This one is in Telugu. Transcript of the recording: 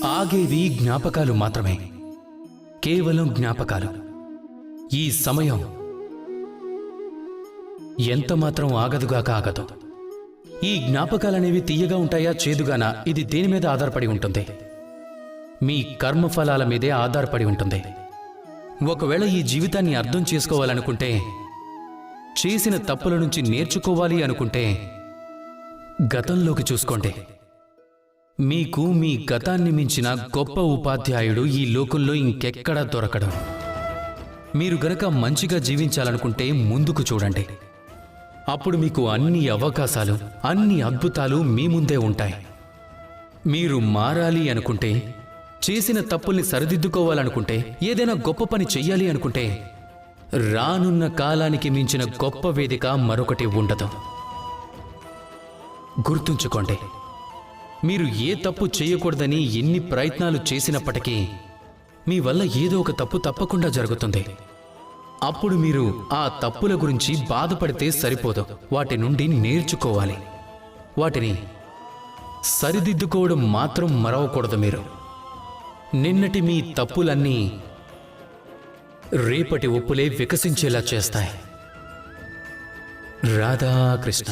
ఆగేవి జ్ఞాపకాలు మాత్రమే, కేవలం జ్ఞాపకాలు. ఈ సమయం ఎంతమాత్రం ఆగదుగాక ఆగదు. ఈ జ్ఞాపకాలనేవి తీయగా ఉంటాయా చేదుగానా, ఇది దేని మీద ఆధారపడి ఉంటుంది? మీ కర్మఫలాల మీదే ఆధారపడి ఉంటుంది. ఒకవేళ ఈ జీవితాన్ని అర్థం చేసుకోవాలనుకుంటే, చేసిన తప్పుల నుంచి నేర్చుకోవాలి అనుకుంటే గతంలోకి చూసుకోండి. మీకు మీ గతాన్ని మించిన గొప్ప ఉపాధ్యాయుడు ఈ లోకంలో ఇంకెక్కడా దొరకడు. మీరు గనక మంచిగా జీవించాలనుకుంటే ముందుకు చూడండి. అప్పుడు మీకు అన్ని అవకాశాలు, అన్ని అద్భుతాలు మీ ముందే ఉంటాయి. మీరు మారాలి అనుకుంటే, చేసిన తప్పుల్ని సరిదిద్దుకోవాలనుకుంటే, ఏదైనా గొప్ప పని చెయ్యాలి అనుకుంటే, రానున్న కాలానికి మించిన గొప్ప వేదిక మరొకటి ఉండదు. గుర్తుంచుకోండి, మీరు ఏ తప్పు చేయకూడదని ఎన్ని ప్రయత్నాలు చేసినప్పటికీ మీ వల్ల ఏదో ఒక తప్పు తప్పకుండా జరుగుతుంది. అప్పుడు మీరు ఆ తప్పుల గురించి బాధపడితే సరిపోదు, వాటి నుండి నేర్చుకోవాలి. వాటిని సరిదిద్దుకోవడం మాత్రం మరవకూడదు. మీరు నిన్నటి మీ తప్పులన్నీ రేపటి ఒప్పులే వికసించేలా చేస్తాయి. రాధాకృష్ణ.